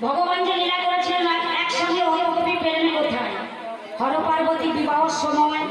ভগবান যে লীলা করেছিলেন একসঙ্গে হরকবি পেলেন কোথায়? হর পার্বতী বিবাহ সময়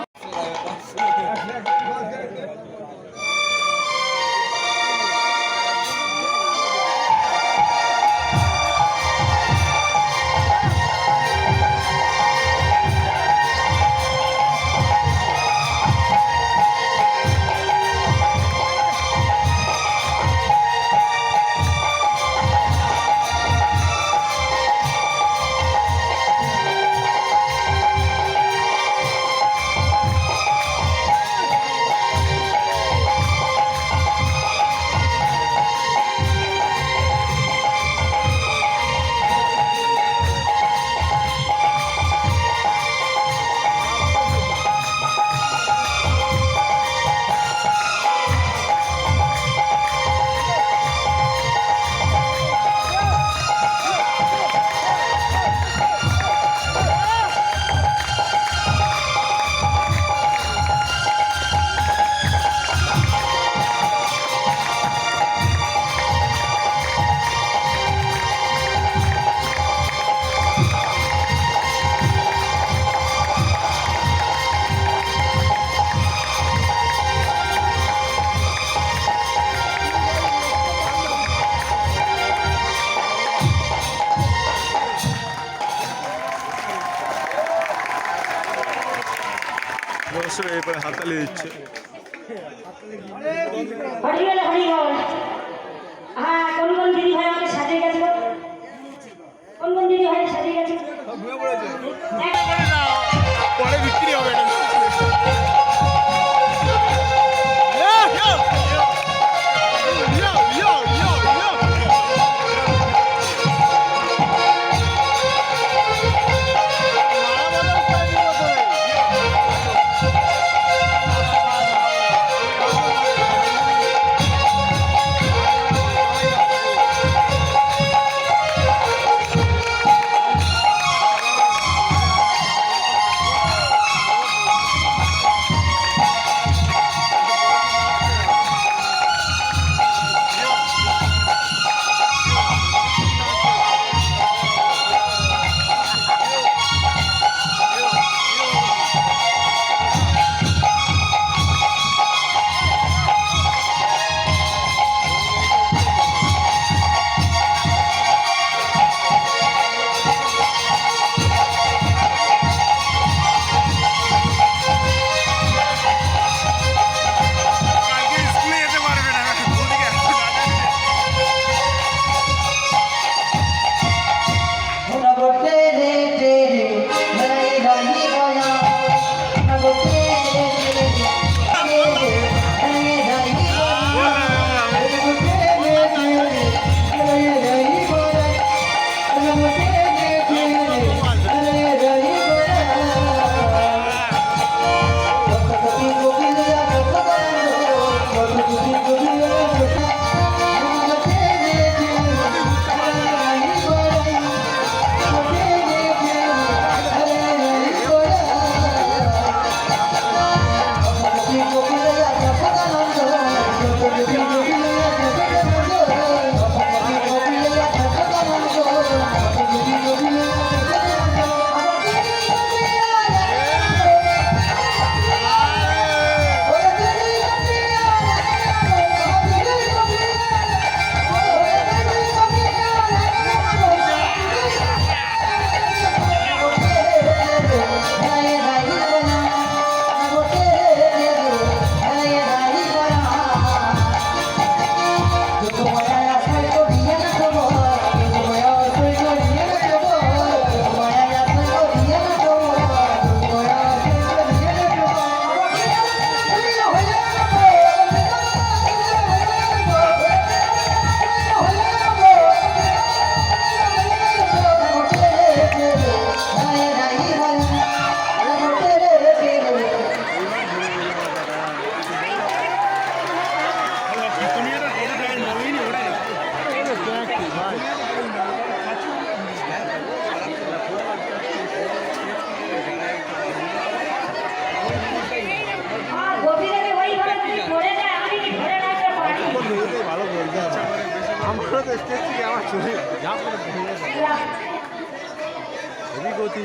অবশ্যই এরপরে হাততালি দিচ্ছে। হরিবল হরিবল। হ্যাঁ, কোন কোন দিদি ভাই আমাকে সাজিয়ে গেছিল? কোন কোন দিদি ভাই সাজিয়ে গেছিল? পরে বিক্রি হবে এটা। আমারও তো স্টেজ থেকে আমার চলে যা করে হেভি গতি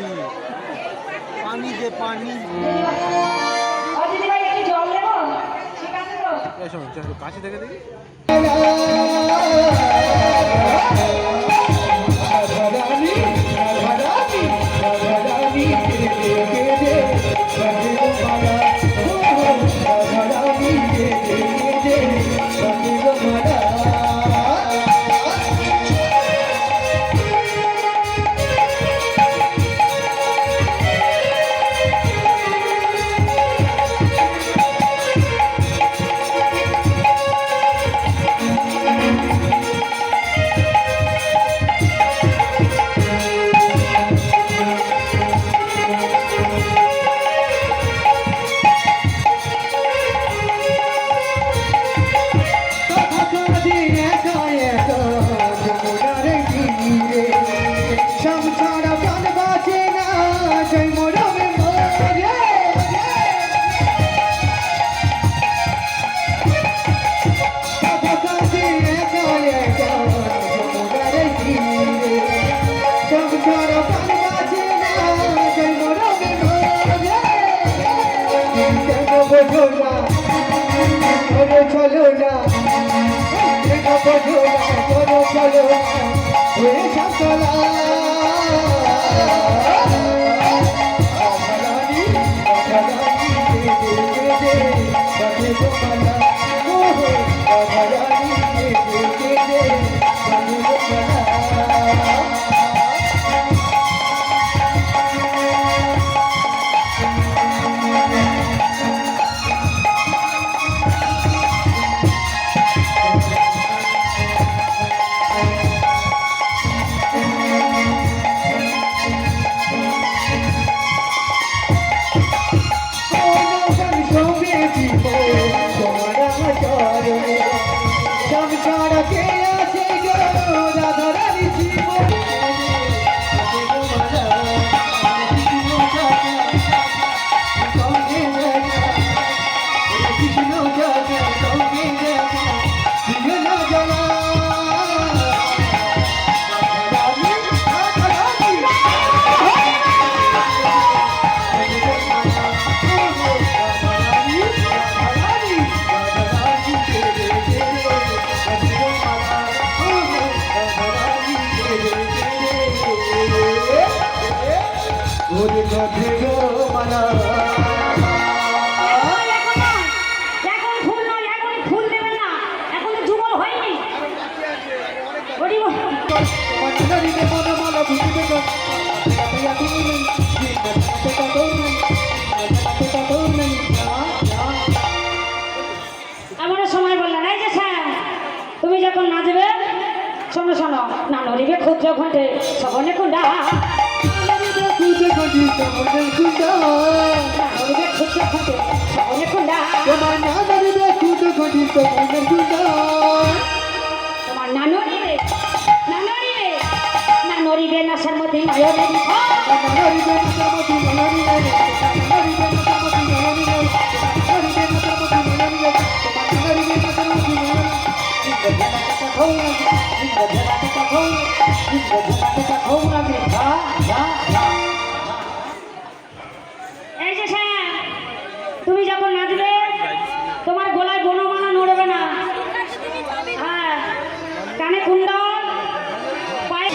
পানি দে পানি দিদি ভাই একটু জল দেবো? ঠিক আছে তো? চলো কাছে থেকে দেখি চলো না চলো চলো ছাড়া কে আছে গো রাধারানী জীবনে এখন ফুল নয়, এখন ফুল দেবেন না, এখন তো যুগল হয়নি। ওরে এমন সময় বললেন, এই যে স্যার তুমি যখন নাচবে, শোনো শোনো, না নড়িবে ক্ষুদ্র ঘটে সবনে কুণ্ডা, নড়িবে ক্ষুদ্র ঘটে সবনে কুণ্ডা, তোমার না নড়িবে, না নড়িবে নাশের মধ্যে নয়নের এই যে স্যার তুমি যখন নাচবে তোমার গলায় বনমালা নড়বে না, হ্যাঁ কানে কুণ্ডল, পায়ে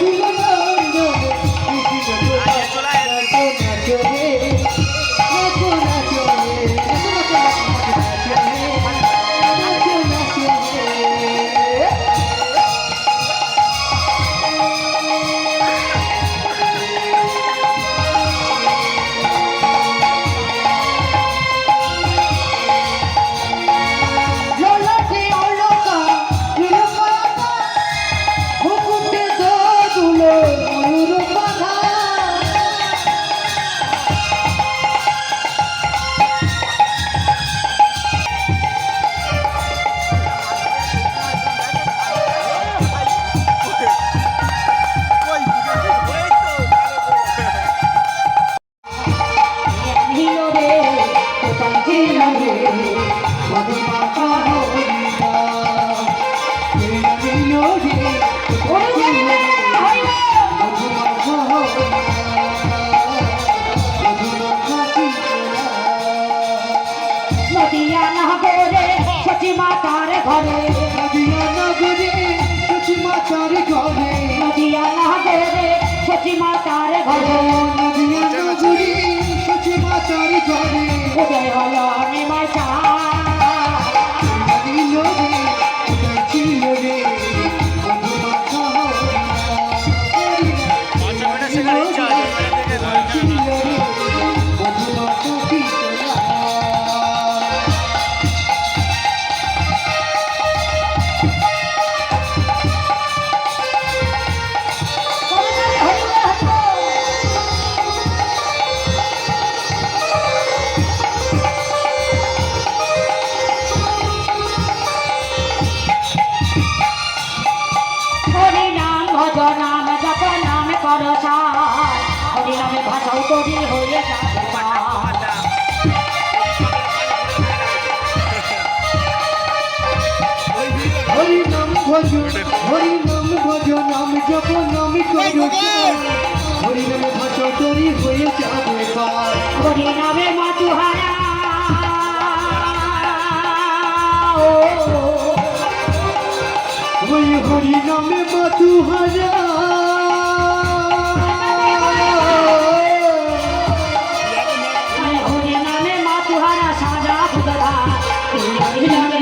মাতার ঘরে, নদিয়া নগরে সচি মাতার ঘরে, উদয় হল নিমাই চা, নাম জপ নাম করসা, হরি নামে ভাষাও তরি হয়ে যাবে, হরি নাম ভজ নাম জপ নাম করসা, হরি নামে ভাষাও তরি হয়ে যাবে, হরি নামে মাতুহারা হরি নামে মাতুহারা, হরি নামে মাতুহারা সাজা ফুটরা, হরি নামে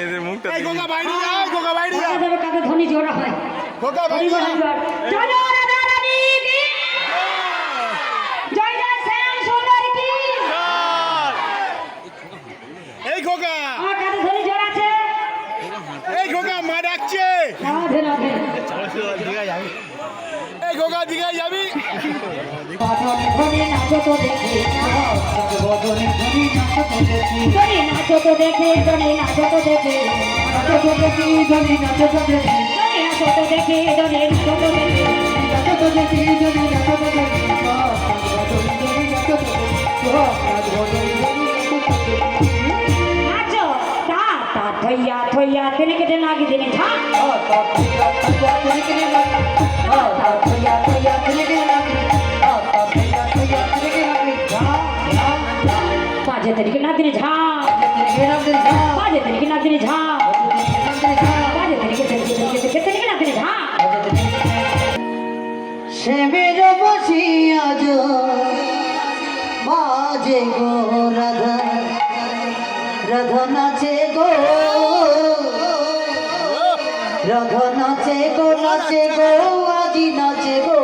এদের মুখটা বাইরে কাঁধে দেবে কাঁধে ধ্বনি জোড়া হয় হরি বল, হরি বল। জয় জয় রাধা রানী কি জয় জয় শ্যাম সুন্দর কি এই খোকা আমার কাঁধে ধ্বনি জোড়া আছে এই খোকা মা ডাকছে রাধে রাধে এই খোকা দিঘায় যাবি বদনে ধ্বনি নাচো তো দেখি বদনে ধরি নাচো তো দেখি ধ্বনি নাচো তো দেখি ধ্বনি নাচো তো দেখি নাচো তো দেখি ধরি নাচো তো দেখি ধ্বনি নাচো তো দেখি ধ্বনি নাচো তো দেখি নাচো তো দেখি ধরি নাচো তো দেখি বদনে ধরি নাচো তো দেখি বদনে ধরি নাচো তো দেখি নাচো তা তা থইয়া থইয়া তিনি কেটে নাগি দিনে ঝা বাজে তরিকে না দিনে ঝা বাজে তরিকে না দিনে ঝা বাজে তরিকে তরিকে তরিকে তরিকে তরিকে না দিনে ঝা শ্যামের বসিয়া বাজে গো রাধা রাধা নাচে গো রাধা নাচে গো আজি নাচে গো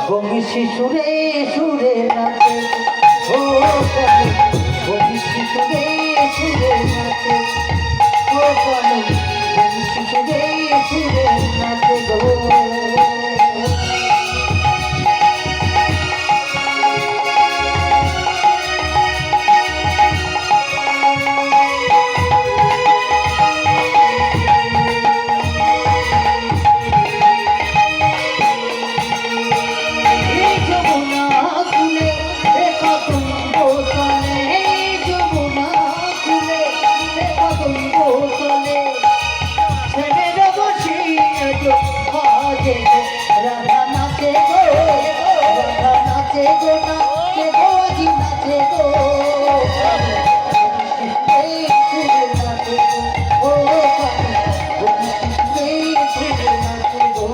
বংশী সুরে সুরে নাচে ও বংশী সুরে সুরে নাচে ও বংশী সুরে সুরে নাচে গো রাধা নাচে গো নাচে গো আজি নাচে গো নাচে গো ও নাচে গো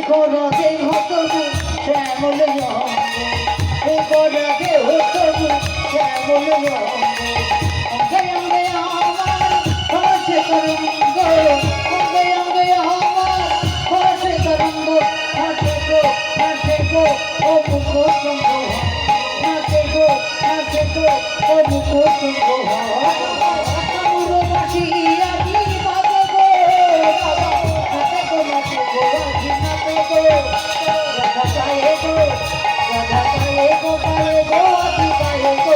গোরাকে হতবু শ্যামল গোরাকে হতবু শ্যামল অঙ্গে অঙ্গে আমার হসে তরঙ্গ অঙ্গে অঙ্গে আমার হসে তরঙ্গ নাচে গো ও মুখ সঙ্গ নাচে গো ও মুখ সঙ্গ বাসি আমি বাজে গো নাচে গো নাচে গো নাচে গো রাধা গায়ে গো গায়ে গো আজি গায়ে গো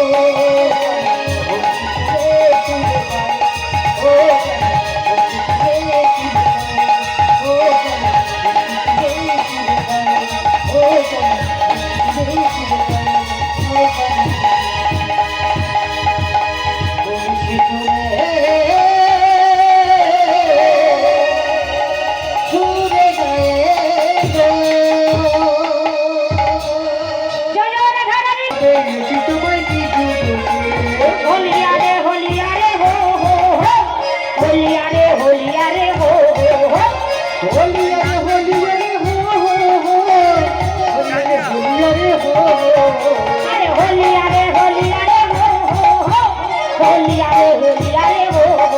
জয় জয় রাধা রানী হোলিয়া রে হোলিয়া রে হো হো হো হোলিয়া রে হোলিয়া রে হো হো হো আরে হোলিয়া রে হোলিয়া রে হো হো হো হোলিয়া রে হোলিয়া রে হো হো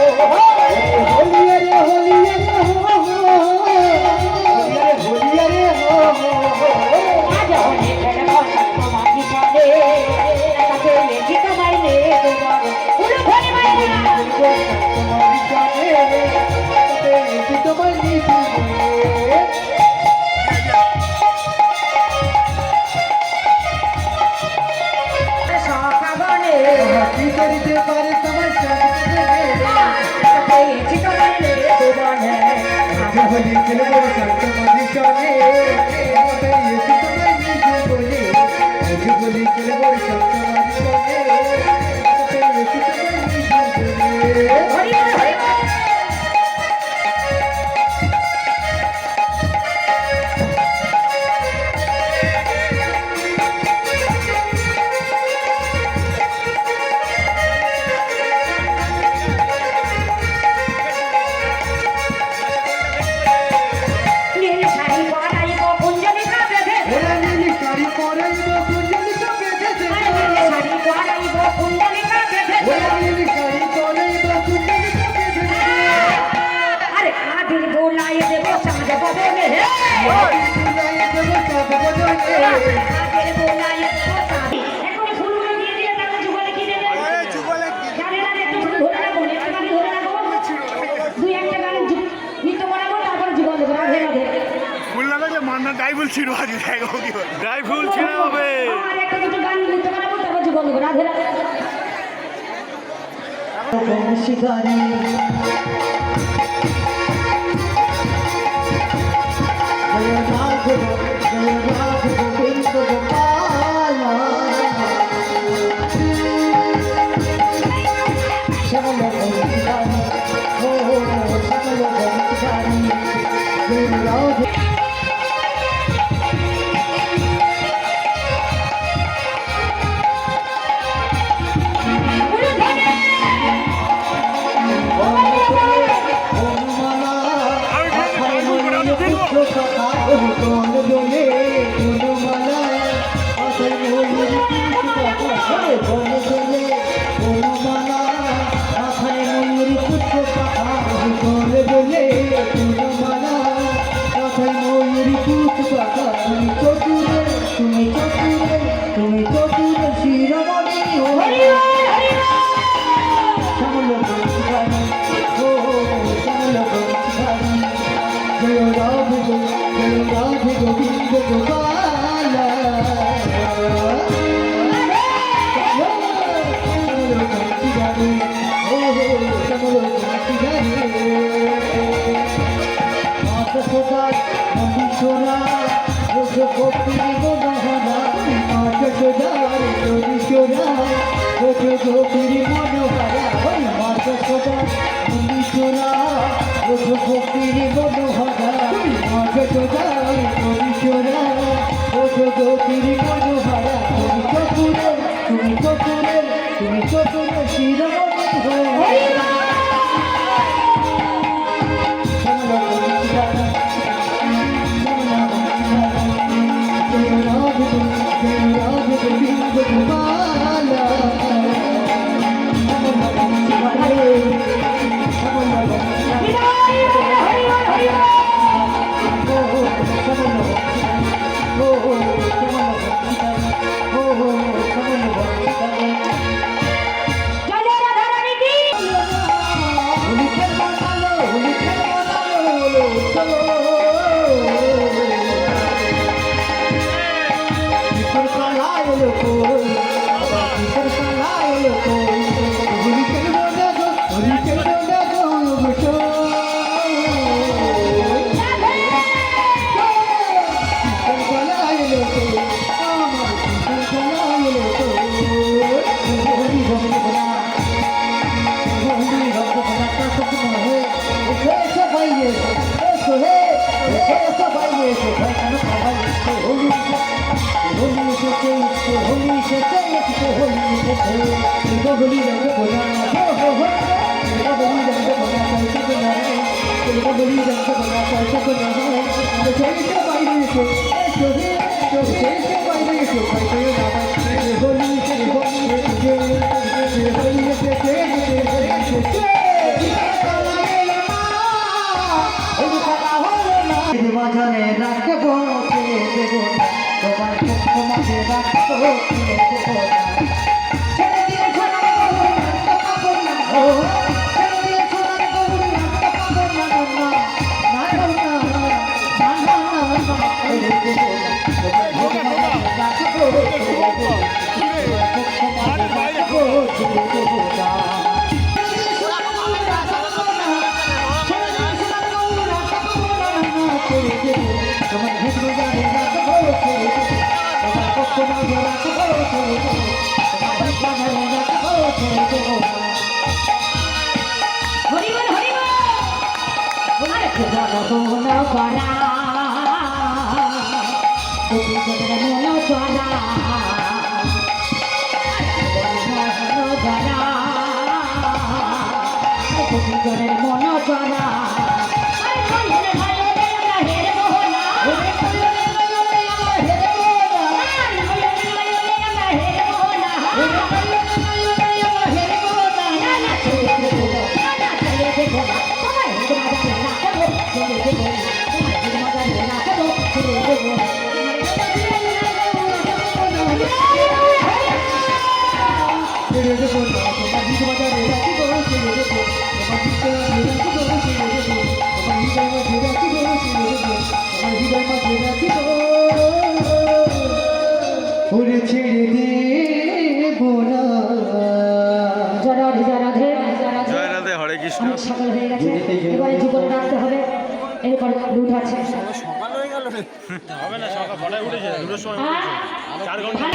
হো আজ হোলি খেলে বসন্ত মাঝি চলে তাকে লেখি তোমায় নে তোমার উলু ধরে মাইনা সখা বনে করিতে পারে তোমার সাথে পেয়েছি তোমায় নে তোমার হলি খেলে বলে শান্ত মাঝি চলে এসে তোমার নিজে বলে হলি খেলে বলে শান্ত মাঝি চলে এসে তোমার নিজে বলে হরি বল হরি বল পরাইব কুঞ্জলিকা বেঁধেছে আরে নীল শাড়ি পরাইব কুণ্ডলিকা বেঁধেছে ওই নীল শাড়ি পরাইব কুঞ্জলিকা বেঁধেছে আরে আবির বোলাই দেব চাঁদ বদলে হে বুলাই দেব চাঁদ বদলে আবির বোলাই দেব চাঁদ এখন ফুলগুলো দিয়ে দিয়ে তাকে যুগলে কি দেবে জানি না একটু ধরে রাখো একটা গান ধরে রাখো দুই একটা গান নৃত্য করাবো তারপরে জীবন দেবো রাধে রাধে ভুল না থাকলে মান্না ডাইভুল ছিল আজ দেখো কি ডাইভুল ছিল হবে আর একটা দুটো গান নৃত্য করাবো তারপর জীবন দেবো রাধে রাধে বংশীধারী জয় রাঘব গোবিন্দ গোপাল শ্যামল বংশীধারী ও শ্যামল বংশীধারী জয় রাঘব তুমি চতুর শিরোমণি হরি শ্যামল বংশীধারী ও শ্যামল বংশীধারী জয় রাধে গোবিন্দ গোপাল শ্যামল বংশীধারী ও শ্যামল বংশীধারী মাত সদার মনীশ্বরা ও গোপী মনোহরা মাত সদার মনীশ্বরা ও গোপী মনোহরা ওই মাত সদার মনীশ্বরা ও গোপী মনোহরা মাত সদার মনীশ্বরা ও গোপী মনোহরা তুমি চতুর শিরোমণি হরি জয় জয় রাধা রানী কি বাজারে রাখবো দেব তোমার তোমাকে রাখবো ছেড়ে দিয়ে ছোড়া পাবো না ও ছেড়ে দিয়ে ছোড়া পাবো না হরিবল হরিবল আরে খোদা মন করা গোবিন্দের মন করা গোবিন্দের মন করা আরে কইলে ভালো রে হেরে মোহনা ওরে কইলে ভালো রে হেরে মোহনা ফুল ছেড়ে দেব না। জয় রাধে জয় রাধে জয় রাধে, হরে কৃষ্ণ। অনেক সকাল হয়ে গেছে, এবারে যুগলে রাখতে হবে। এরপর দুধ আছে হবে না, সকাল কটায় উঠেছে? দুটোর সময় আর 4 ঘন্টা।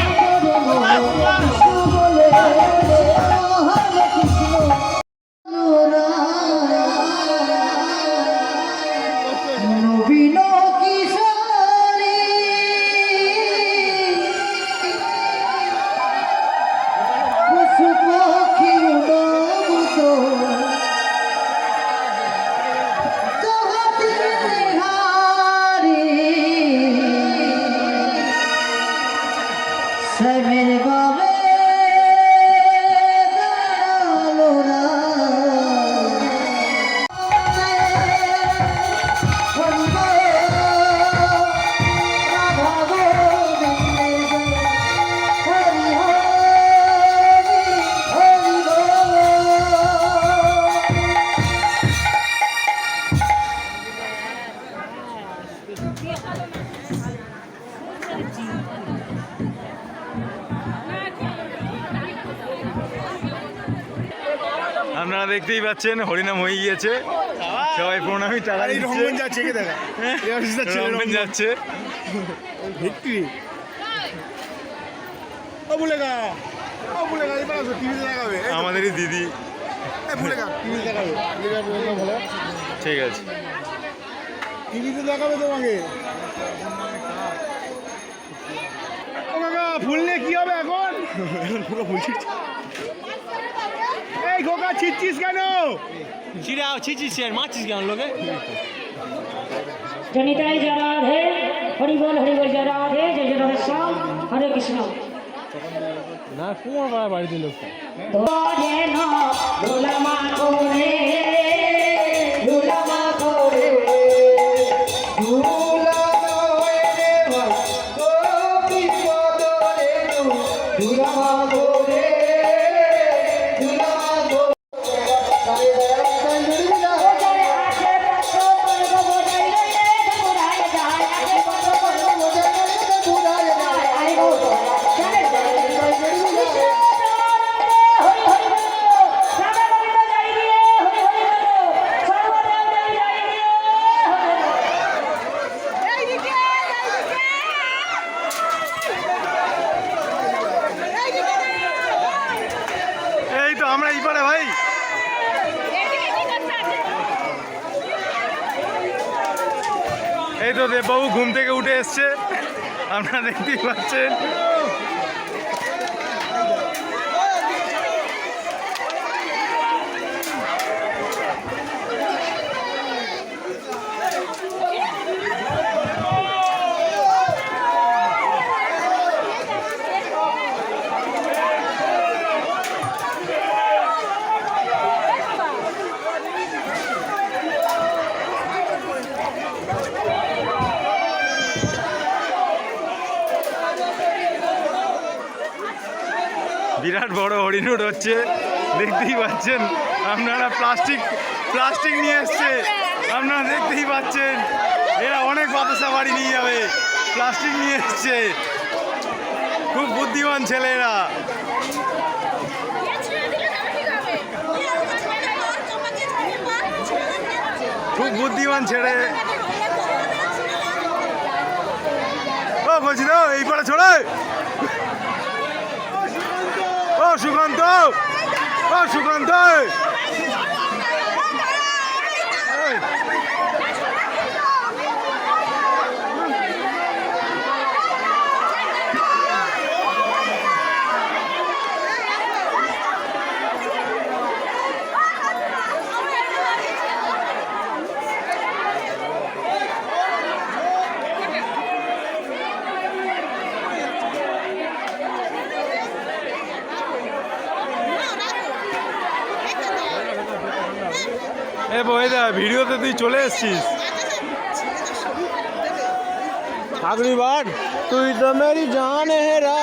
নবীন কিশোরী পশু পাখি উড়ন্ত জগতে হারি শ্যামের বাবে দাঁড়ালো না। আপনারা দেখতেই পাচ্ছেন হরিনাম হয়ে গিয়েছে, সবাই প্রণামী টাকা এই রঙ্গন যাচ্ছে কে দেখা এই অফিসার ছেলে রঙ্গন যাচ্ছে। ভিক্টরি ও বুলেগা এবার আসো টিভিতে দেখাবে আমাদেরই দিদি। এই বুলেগা টিভিতে দেখাবে ভালো ঠিক আছে, টিভিতে দেখাবে তোমাকে। ও কাকা ফুল নিয়ে কি হবে এখন? পুরো ফুল ছিটছে। এই খোকা ছিটছিস কেন? জনিতাই জয় রাধে, হরি বল জয় রাধে, জয় জয় রাধে শ্যাম, হরে কৃষ্ণ। না কুমার বাড়িতে লোক যেন দুলামা করে দুলামা করে এই তো আমরা এই পারে ভাই। এই তো দেববাবু ঘুম থেকে উঠে এসছে, আপনারা দেখতেই পাচ্ছেন। বিরাট বড় হরিণুট হচ্ছে, দেখতেই পাচ্ছেন আপনারা। প্লাস্টিক নিয়ে এসছে, আপনারা দেখতেই পাচ্ছেন। এরা অনেক বাতাসা বাড়ি নিয়ে যাবে, প্লাস্টিক নিয়ে এসছে। খুব বুদ্ধিমান ছেলেরা। খুব বুদ্ধিমান ছেলে। ও বলছি তো এই পাড়া ছড়ে। ও সুকান্ত, ও সুকান্ত, এ বইদা ভিডিওতে তুই চলে এসছিস। अगली बार तू तो मेरी जान है रा